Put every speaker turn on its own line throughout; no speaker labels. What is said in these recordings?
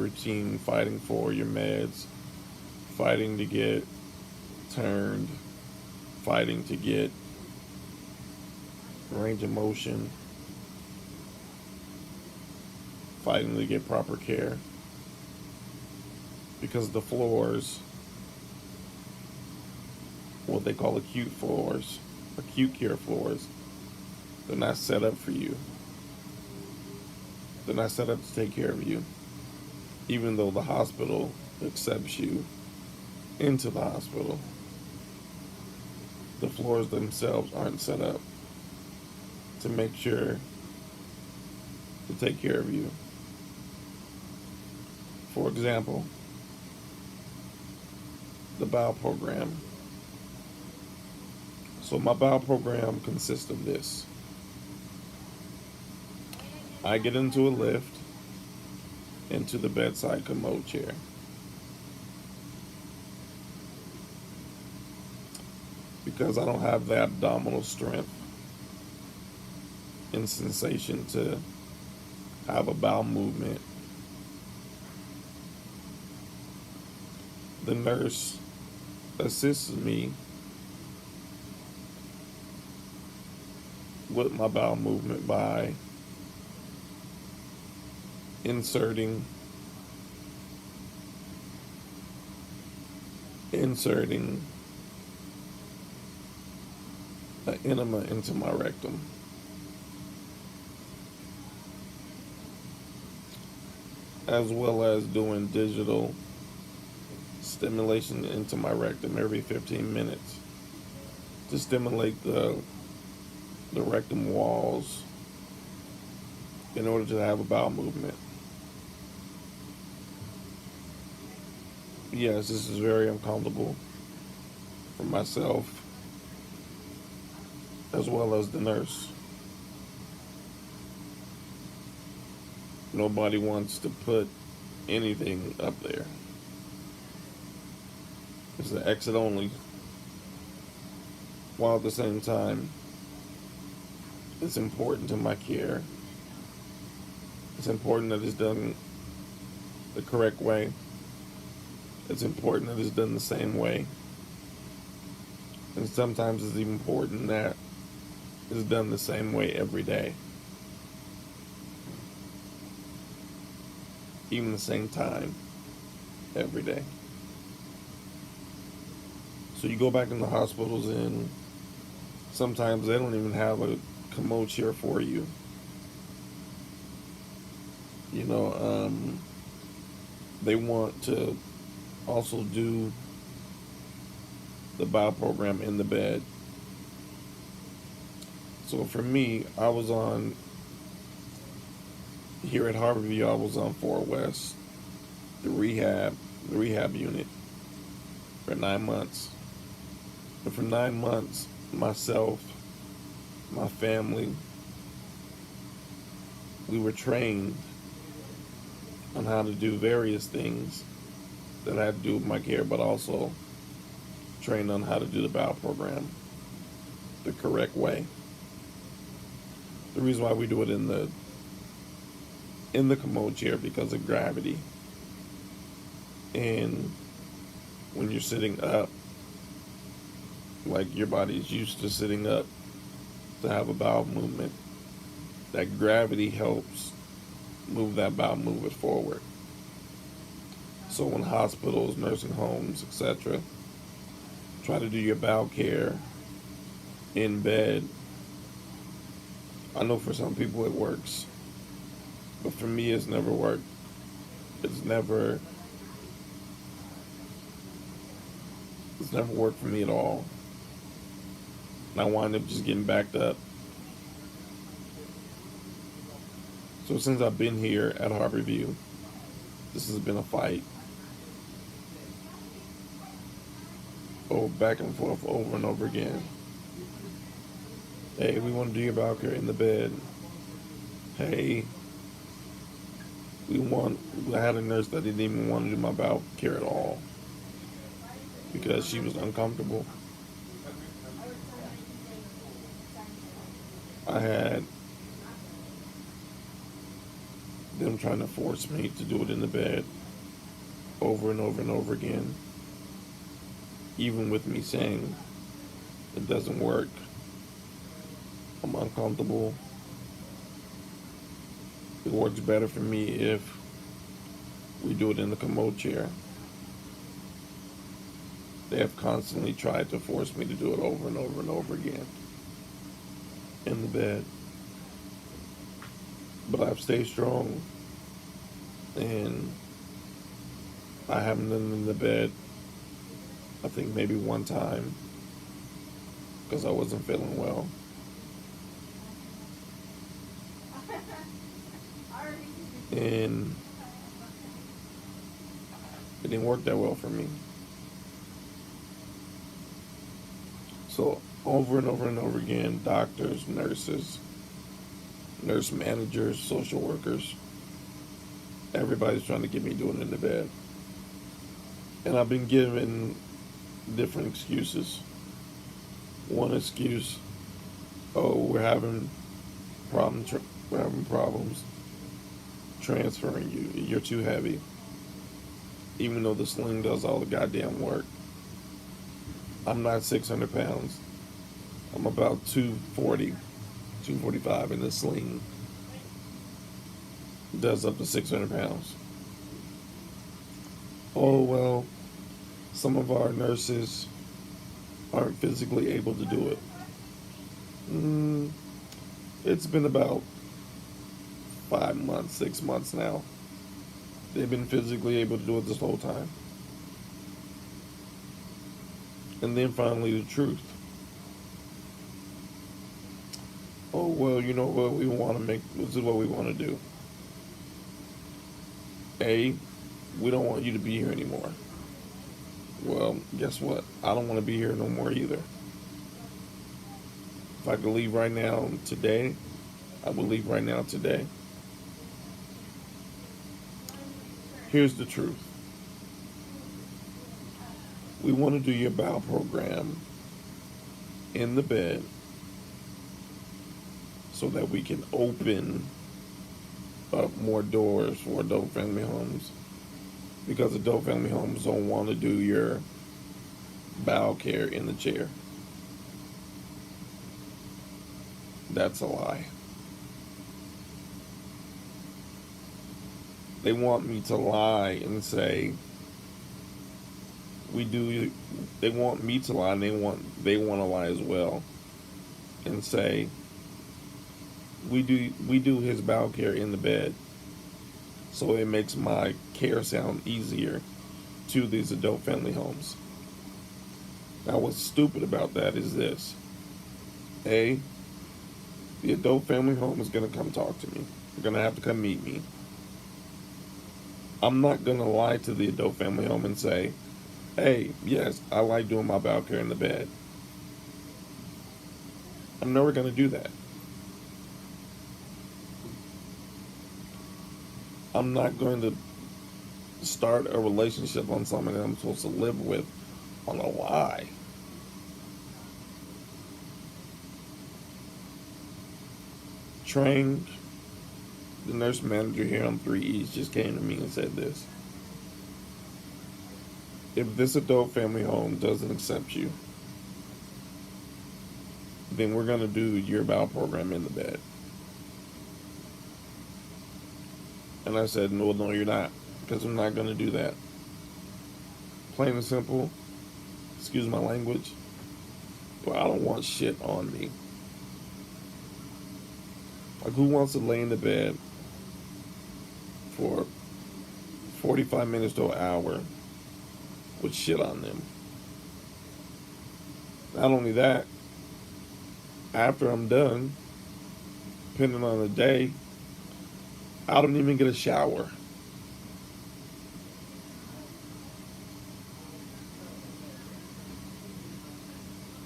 routine, fighting for your meds, fighting to get turned, fighting to get range of motion, fighting to get proper care. Because the floors, what they call acute care floors, they're not set up for you. They're not set up to take care of you. Even though the hospital accepts you into the hospital, the floors themselves aren't set up to make sure to take care of you. For example, the bowel program. So my bowel program consists of this. I get into a lift, into the bedside commode chair. Because I don't have the abdominal strength and sensation to have a bowel movement, the nurse assists me with my bowel movement by inserting an enema into my rectum. As well as doing digital stimulation into my rectum every 15 minutes to stimulate the rectum walls in order to have a bowel movement. Yes, this is very uncomfortable for myself as well as the nurse. Nobody wants to put anything up there. It's the exit only, while at the same time it's important to my care. It's important that it's done the correct way. It's important that it's done the same way. And sometimes it's even important that it's done the same way every day. Even the same time every day. So you go back in the hospitals and sometimes they don't even have a commode chair for you. You know, they want to also do the bowel program in the bed. So for me, I was on, here at Harborview, I was on 4 West, the rehab unit for 9 months. But for 9 months, myself, my family, we were trained on how to do various things that had to do with my care, but also trained on how to do the bowel program the correct way. The reason why we do it in the commode chair because of gravity. And when you're sitting up, like your body's used to sitting up to have a bowel movement, that gravity helps move that bowel movement forward. So when hospitals, nursing homes, etc., try to do your bowel care in bed, I know for some people it works, but for me it's never worked. It's never worked for me at all. And I wind up just getting backed up. So since I've been here at Harborview, this has been a fight. Back and forth over and over again. Hey, we want to do your bowel care in the bed. Hey, I had a nurse that didn't even want to do my bowel care at all because she was uncomfortable. I had them trying to force me to do it in the bed over and over and over again, even with me saying it doesn't work. I'm uncomfortable. It works better for me if we do it in the commode chair. They have constantly tried to force me to do it over and over and over again in the bed. But I've stayed strong, and I haven't done it in the bed, I think maybe one time, because I wasn't feeling well. And it didn't work that well for me. So over and over and over again, doctors, nurses, nurse managers, social workers, everybody's trying to get me doing it in the bed. And I've been given different excuses. One excuse, oh, we're having problems transferring you. You're too heavy. Even though the sling does all the goddamn work. I'm not 600 pounds. I'm about 240, 245, and the sling does up to 600 pounds. Oh, well, some of our nurses aren't physically able to do it. It's been about 5 months, 6 months now. They've been physically able to do it this whole time. And then finally the truth. Oh, well, you know what, this is what we want to do. A, we don't want you to be here anymore. Well, guess what? I don't want to be here no more either. If I could leave right now today, I would leave right now today. Here's the truth. We want to do your bowel program in the bed so that we can open up more doors for adult family homes, because adult family homes don't want to do your bowel care in the chair. That's a lie. They want me to lie and say we do. They want me to lie, and they want to lie as well and say we do his bowel care in the bed, so it makes my care sound easier to these adult family homes. Now, what's stupid about that is this. A, the adult family home is going to come talk to me. They're going to have to come meet me. I'm not going to lie to the adult family home and say, hey, yes, I like doing my bowel care in the bed. I'm never going to do that. I'm not going to start a relationship on something that I'm supposed to live with on a lie. Trained, the nurse manager here on 3E's just came to me and said this. If this adult family home doesn't accept you, then we're going to do your bowel program in the bed. And I said, no, you're not, because I'm not going to do that. Plain and simple, excuse my language, but I don't want shit on me. Like, who wants to lay in the bed for 45 minutes to an hour with shit on them? Not only that, after I'm done, depending on the day, I don't even get a shower.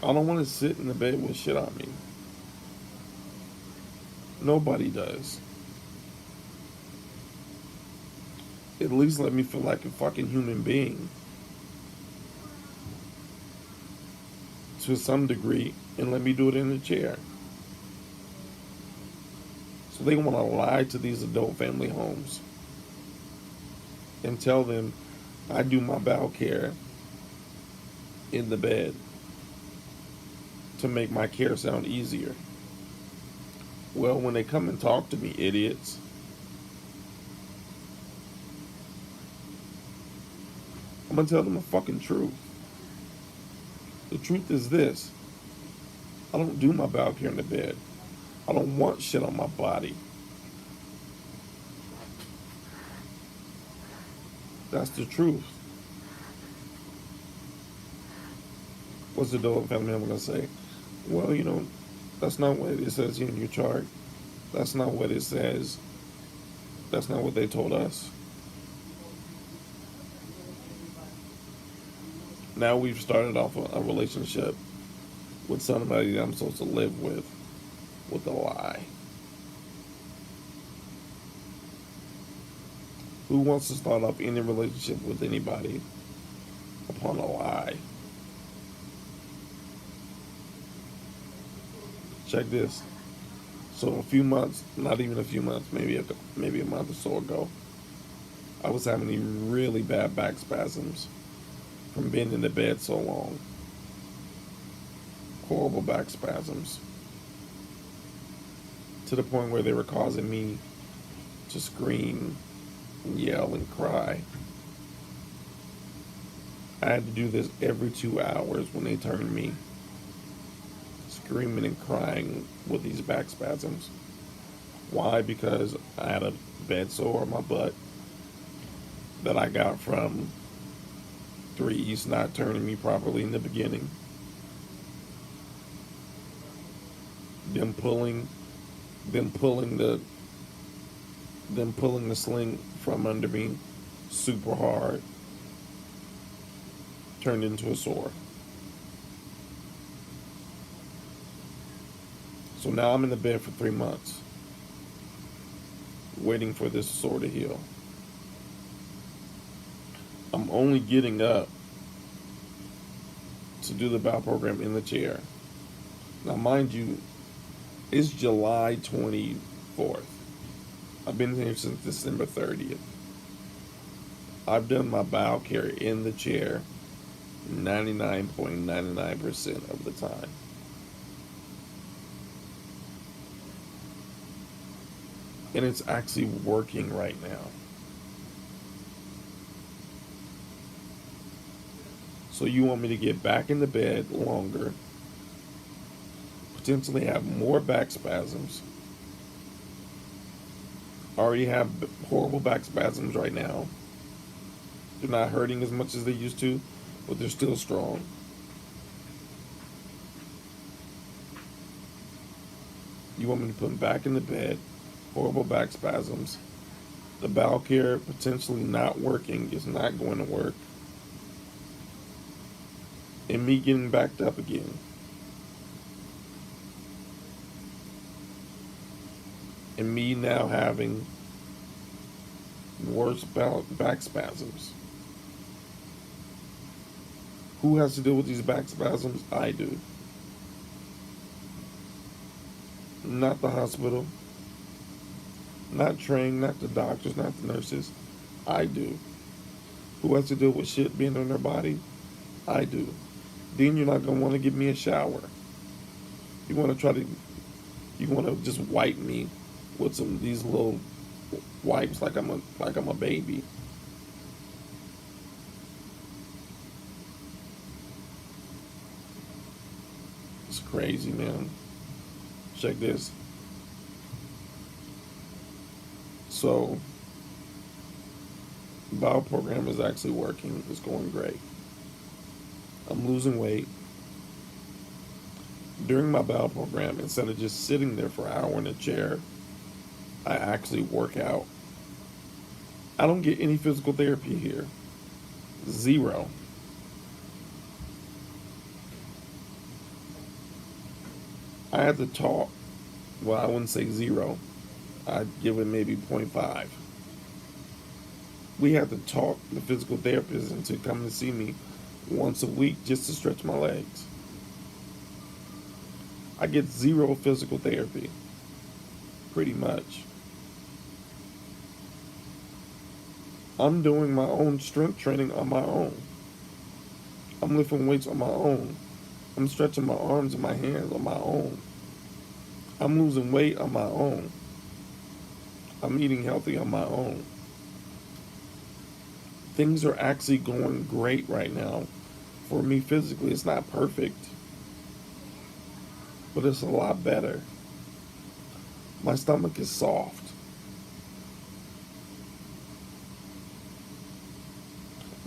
I don't want to sit in the bed with shit on me. Nobody does. At least let me feel like a fucking human being to some degree, and let me do it in a chair. So they want to lie to these adult family homes and tell them I do my bowel care in the bed to make my care sound easier. Well, when they come and talk to me, idiots, I'm going to tell them the fucking truth. The truth is this: I don't do my bowel care in the bed. I don't want shit on my body. That's the truth. What's the adult family member going to say? Well, that's not what it says here in your chart. That's not what it says. That's not what they told us. Now we've started off a relationship with somebody that I'm supposed to live with a lie. Who wants to start off any relationship with anybody upon a lie? Check this. So a few months, not even a few months, maybe a month or so ago, I was having these really bad back spasms from being in the bed so long. Horrible back spasms. To the point where they were causing me to scream and yell and cry. I had to do this every 2 hours when they turned me, screaming and crying with these back spasms. Why? Because I had a bed sore on my butt that I got from 3's not turning me properly in the beginning. Them pulling the sling from under me super hard turned into a sore. So now I'm in the bed for 3 months waiting for this sore to heal. I'm only getting up to do the bowel program in the chair. Now mind you, it's July 24th. I've been here since December 30th. I've done my bowel care in the chair 99.99% of the time. And it's actually working right now. So you want me to get back in the bed longer, potentially have more back spasms. I already have horrible back spasms right now. They're not hurting as much as they used to, but they're still strong. You want me to put them back in the bed, horrible back spasms. The bowel care potentially not working, is not going to work. And me getting backed up again. And me now having worse back spasms. Who has to deal with these back spasms? I do. Not the hospital. Not trained, not the doctors, not the nurses. I do. Who has to deal with shit being on their body? I do. Then you're not going to want to give me a shower. You want to just wipe me with some of these little wipes like I'm a baby. It's crazy, man. Check this. So, bowel program is actually working. It's going great. I'm losing weight. During my bowel program, instead of just sitting there for an hour in a chair, I actually work out. I don't get any physical therapy here. Zero. I had to talk. Well, I wouldn't say zero. I'd give it maybe 0.5. We had to talk the physical therapist into coming to see me once a week just to stretch my legs. I get zero physical therapy. pretty much. I'm doing my own strength training on my own. I'm lifting weights on my own. I'm stretching my arms and my hands on my own. I'm losing weight on my own. I'm eating healthy on my own. Things are actually going great right now for me physically. It's not perfect, but it's a lot better. My stomach is soft.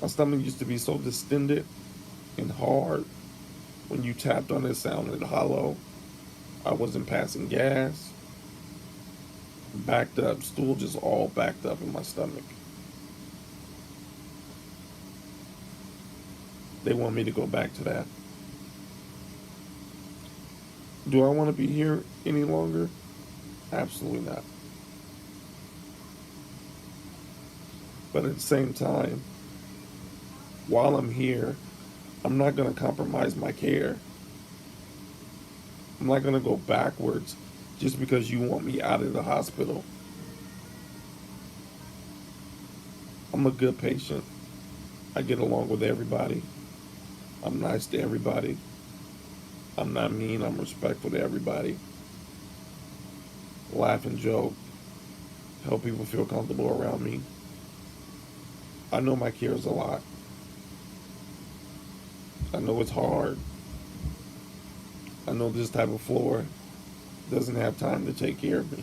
My stomach used to be so distended and hard. When you tapped on it, it sounded hollow. I wasn't passing gas. Backed up, stool just all backed up in my stomach. They want me to go back to that. Do I want to be here any longer? Absolutely not. But at the same time, while I'm here, I'm not going to compromise my care. I'm not going to go backwards just because you want me out of the hospital. I'm a good patient. I get along with everybody. I'm nice to everybody. I'm not mean. I'm respectful to everybody. Laugh and joke. Help people feel comfortable around me. I know my care is a lot. I know it's hard. I know this type of floor doesn't have time to take care of me.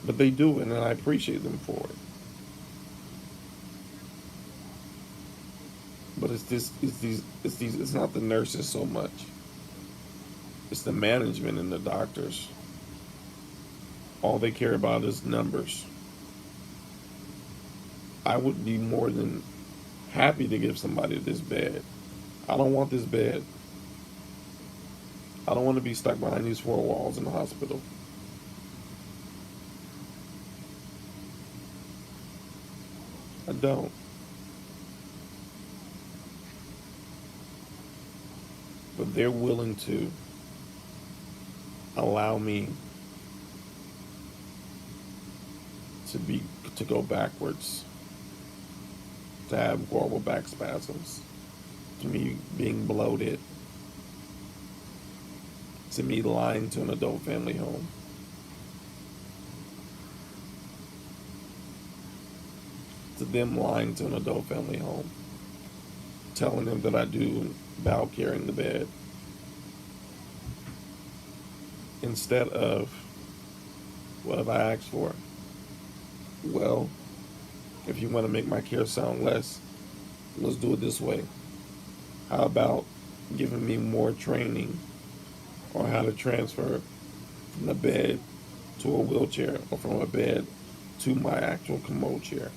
But they do it, and I appreciate them for it. But it's not the nurses so much. It's the management and the doctors. All they care about is numbers. I would be more than happy to give somebody this bed. I don't want this bed. I don't want to be stuck behind these four walls in the hospital. I don't. But they're willing to allow me to go backwards, to have horrible back spasms, to me being bloated, to me lying to an adult family home. To them lying to an adult family home, telling them that I do bowel care in the bed, instead of what have I asked for? Well, if you want to make my care sound less, let's do it this way. How about giving me more training on how to transfer from the bed to a wheelchair, or from a bed to my actual commode chair?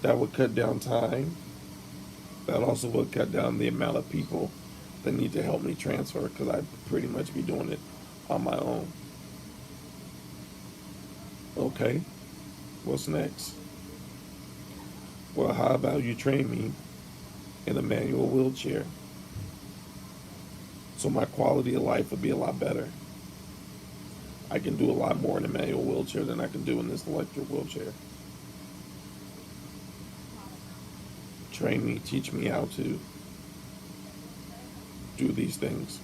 That would cut down time. That also would cut down the amount of people that need to help me transfer, because I'd pretty much be doing it on my own. Okay, what's next? Well, how about you train me in a manual wheelchair, so my quality of life would be a lot better. I can do a lot more in a manual wheelchair than I can do in this electric wheelchair. Train me, teach me how to do these things.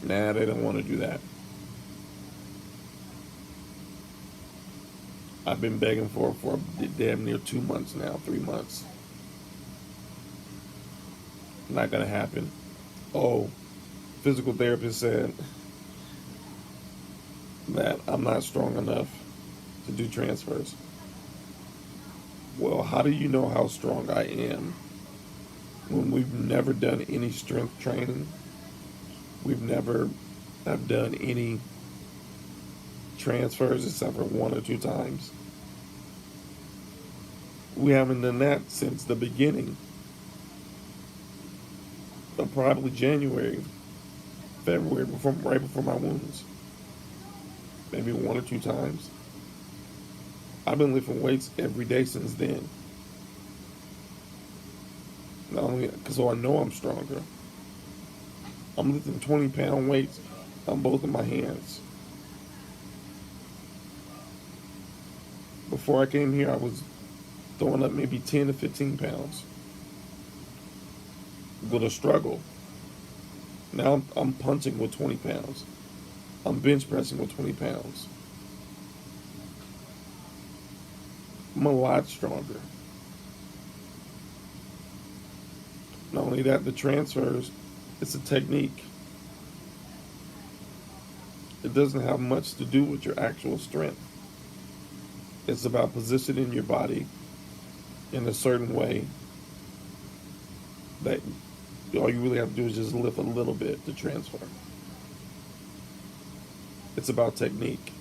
Nah, they don't want to do that. I've been begging for damn near 2 months now, 3 months. Not gonna happen. Oh, physical therapist said that I'm not strong enough to do transfers. Well, how do you know how strong I am when we've never done any strength training? We've never have done any transfers except for 1 or 2 times. We haven't done that since the beginning of probably January, February, right before my wounds. Maybe 1 or 2 times. I've been lifting weights every day since then. Not only because I know I'm stronger, I'm lifting 20-pound weights on both of my hands. Before I came here, I was throwing up maybe 10 to 15 pounds with a struggle. Now I'm punching with 20 pounds. I'm bench pressing with 20 pounds. I'm a lot stronger. Not only that, the transfers, it's a technique. It doesn't have much to do with your actual strength. It's about positioning your body in a certain way that all you really have to do is just lift a little bit to transfer. It's about technique.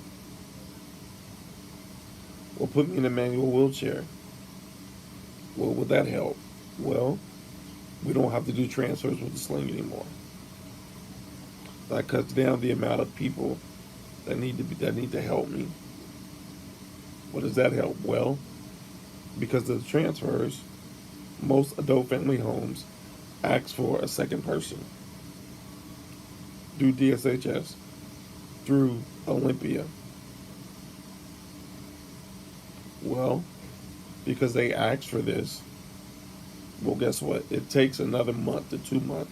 Well, put me in a manual wheelchair. Well, would that help? Well, we don't have to do transfers with the sling anymore. That cuts down the amount of people that need to help me. What does that help? Well, because of the transfers, most adult family homes ask for a second person through DSHS, through Olympia. Well, because they asked for this, well, guess what? It takes another month to 2 months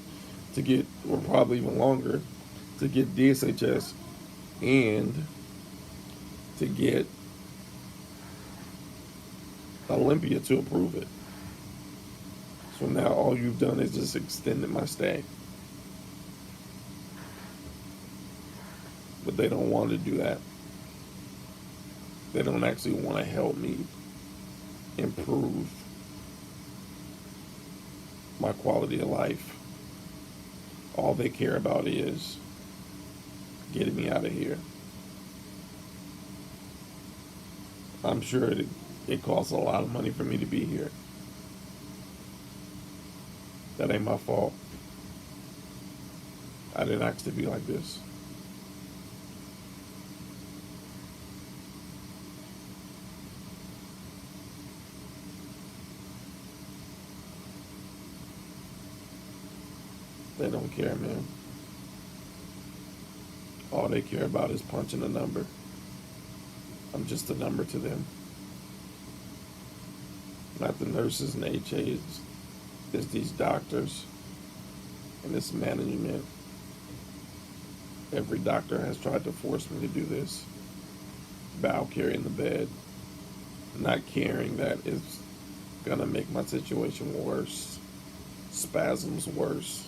to get, or probably even longer, to get DSHS and to get Olympia to approve it. So now all you've done is just extended my stay. But they don't want to do that. They don't actually want to help me improve my quality of life. All they care about is getting me out of here. I'm sure it costs a lot of money for me to be here. That ain't my fault. I didn't ask to be like this. They don't care, man. All they care about is punching a number. I'm just a number to them. Not the nurses and HAs. It's these doctors and this management. Every doctor has tried to force me to do this. Bowel care in the bed. Not caring that it's gonna make my situation worse. Spasms worse.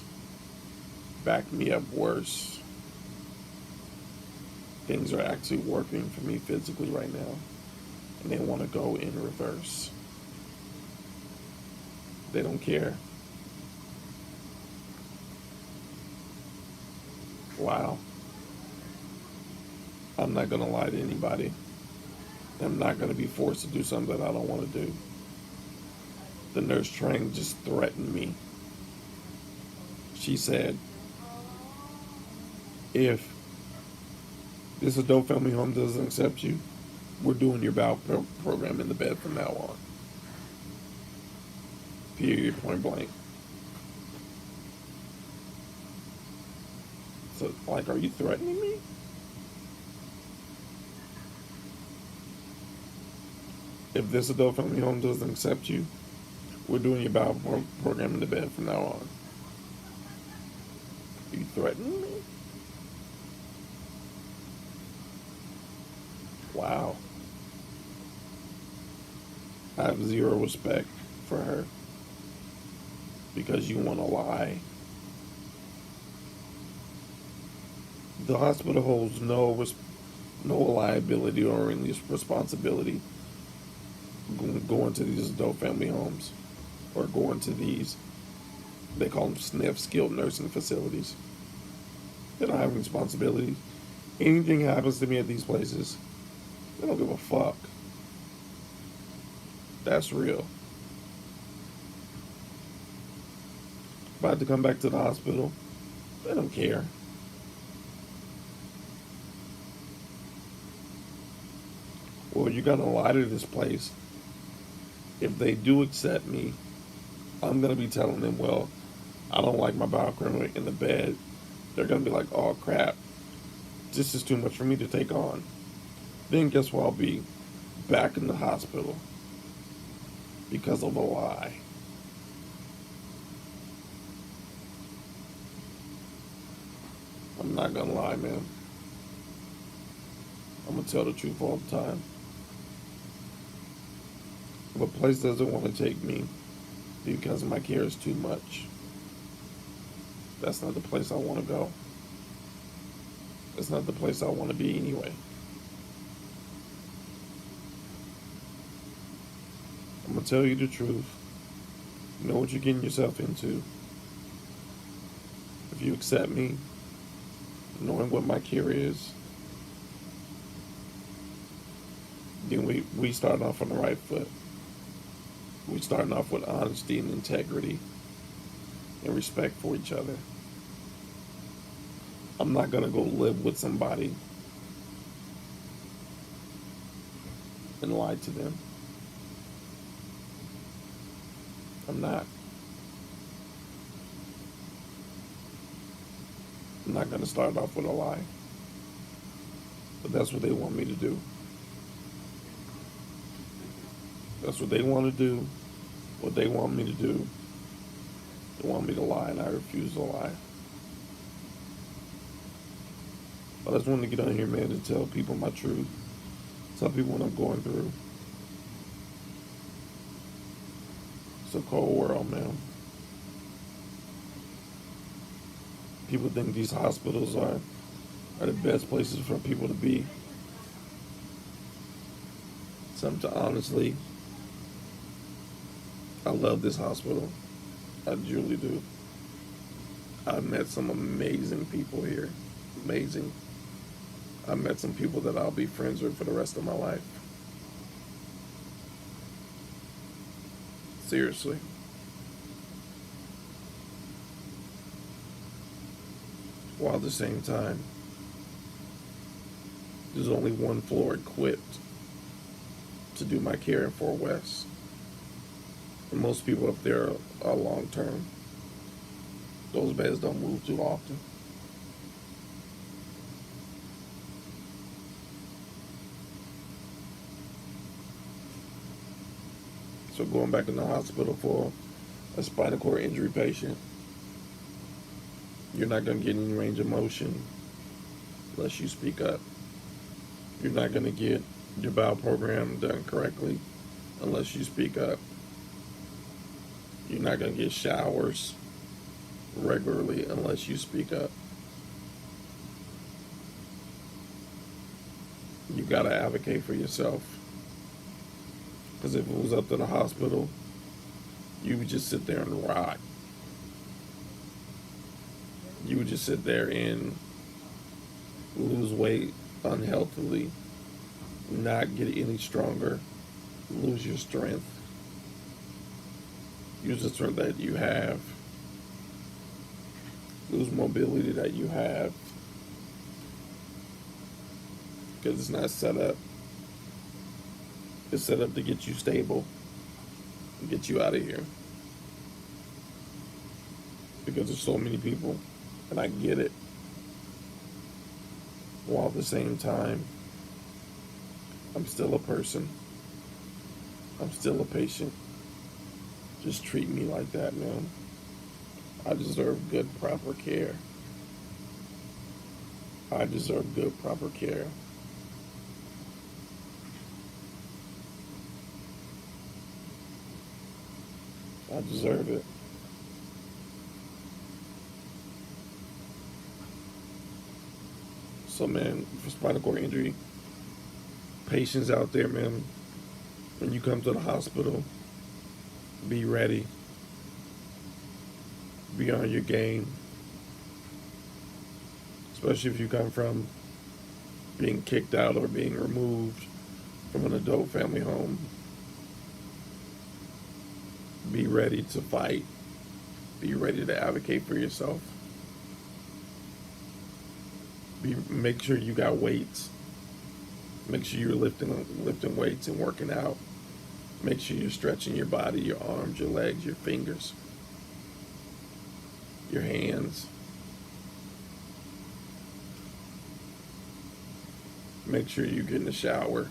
Back me up worse. Things are actually working for me physically right now, and they want to go in reverse. They don't care. Wow. I'm not going to lie to anybody. I'm not going to be forced to do something that I don't want to do. The nurse trained just threatened me. She said, if this adult family home doesn't accept you, we're doing your bowel program in the bed from now on. Period, point blank. So, like, are you threatening me? If this adult family home doesn't accept you, we're doing your bowel program in the bed from now on. Are you threatening me? Wow. I have zero respect for her because you want to lie. The hospital holds no liability or any responsibility going to these adult family homes or going to these, they call them SNF, skilled nursing facilities. They don't have responsibility. Anything happens to me at these places, they don't give a fuck. That's real. If I had to come back to the hospital, they don't care. Well, you're gonna lie to this place. If they do accept me, I'm gonna be telling them, well, I don't like my bowel cream in the bed, They're going to be like, oh crap, this is too much for me to take on. Then guess what? I'll be back in the hospital because of a lie. I'm not going to lie, man. I'm going to tell the truth all the time. If a place doesn't want to take me because my care is too much, that's not the place I want to go. That's not the place I want to be anyway. I'm going to tell you the truth. You know what you're getting yourself into. If you accept me, knowing what my care is, then we starting off on the right foot. We starting off with honesty and integrity and respect for each other. I'm not going to go live with somebody and lie to them. I'm not. I'm not going to start off with a lie. But that's what they want me to do. That's what they want to do. What they want me to do. They want me to lie, and I refuse to lie. I just wanted to get on here, man, to tell people my truth. Tell people what I'm going through. It's a cold world, man. People think these hospitals are the best places for people to be. Honestly, I love this hospital. I truly do. I've met some amazing people here. Amazing. I met some people that I'll be friends with for the rest of my life. Seriously. While at the same time, there's only one floor equipped to do my care in Fort West. And most people up there are long term. Those beds don't move too often. So going back in the hospital for a spinal cord injury patient, you're not going to get any range of motion unless you speak up. You're not going to get your bowel program done correctly unless you speak up. You're not going to get showers regularly unless you speak up. You got to advocate for yourself. Because if it was up to the hospital, you would just sit there and rot. You would just sit there and lose weight unhealthily, not get any stronger, lose your strength. Use the strength that you have. Lose mobility that you have. Because it's not set up. It's set up to get you stable and get you out of here. Because there's so many people, and I get it. While at the same time, I'm still a person. I'm still a patient. Just treat me like that, man. I deserve good, proper care. I deserve good, proper care. I deserve it. So, man, for spinal cord injury patients out there, man, when you come to the hospital, be ready. Be on your game. Especially if you come from being kicked out or being removed from an adult family home. Be ready to fight. Be ready to advocate for yourself. Make sure you got weights. Make sure you're lifting weights and working out. Make sure you're stretching your body, your arms, your legs, your fingers, your hands. Make sure you get in the shower.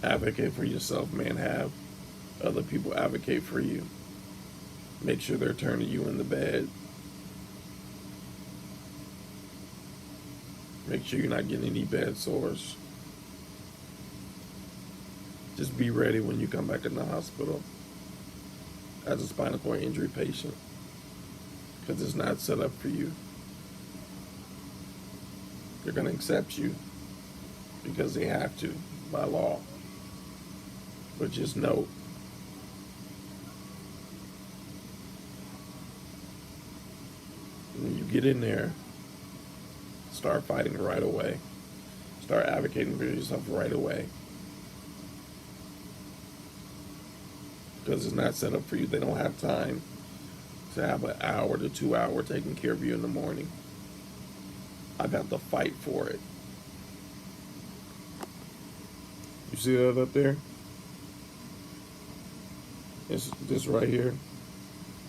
Advocate for yourself, man. Have other people advocate for you. Make sure they're turning you in the bed. Make sure you're not getting any bed sores. Just be ready when you come back in the hospital as a spinal cord injury patient, because it's not set up for you. They're going to accept you because they have to by law. But just know, when you get in there, start fighting right away. Start advocating for yourself right away. Because it's not set up for you. They don't have time to have an hour to 2 hour taking care of you in the morning. I've had to fight for it. You see that up there? It's this right here,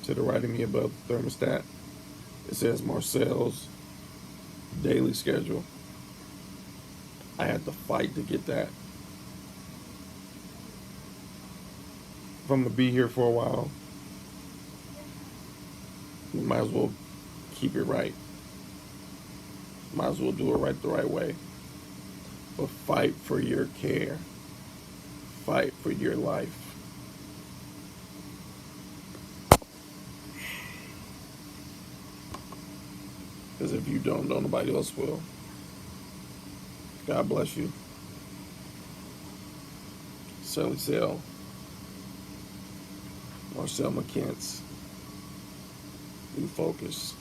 to the right of me above the thermostat. It says Marcel's daily schedule. I had to fight to get that. If I'm going to be here for a while, you might as well keep it right. Might as well do it right the right way. But fight for your care. Fight for your life. Because if you don't, nobody else will. God bless you. Sally Sale. Marcel McKent's. New Focus.